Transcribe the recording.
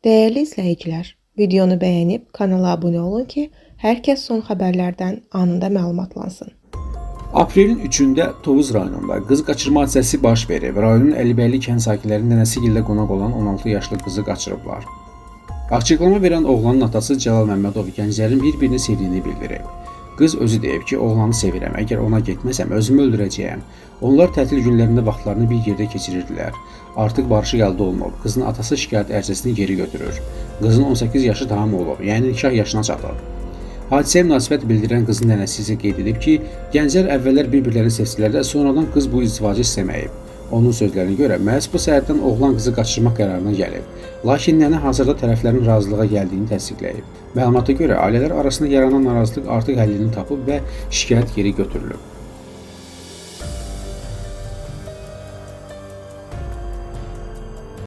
Değerli izləyicilər, videonu bəyənib kanala abunə olun ki, hər kəs son xəbərlərdən anında məlumatlansın. Aprelin 3-də Tovuz rayonunda qız qaçırma hadisəsi baş verib. Rayonun Əlibəyli kənd sakinləri nənəsi gildə qonaq olan 16 yaşlı qızı qaçırıblar. Açıqlama verən oğlanın atası Cəlal Məmmədov gənclərin bir-birini sevdiyini bildirib. Qız özü deyib ki, oğlanı sevirəm, əgər ona getməsəm özümü öldürəcəyəm. Onlar tətil günlərində vaxtlarını bir yerdə keçirirdilər. Artıq barışıq əldə olunub, qızın atası şikayət ərizəsini geri götürür. Qızın 18 yaşı tamam olub, yəni nikah yaşına çatıb. Hadisəyə münasibət bildirən qızın nənəsi isə qeyd edib ki, gənclər əvvəllər bir-birlərini sevsələr də sonradan qız bu izdivacı istəməyib. Onun sözlərinə görə məhz bu səbəbdən oğlan qızı qaçırmaq qərarına gəlib. Lakin nənə hazırda tərəflərin razılığa gəldiyini təsdiqləyib. Məlumata görə ailələr arasında yaranan narazılıq artıq həllini tapıb və şikayət geri götürülüb.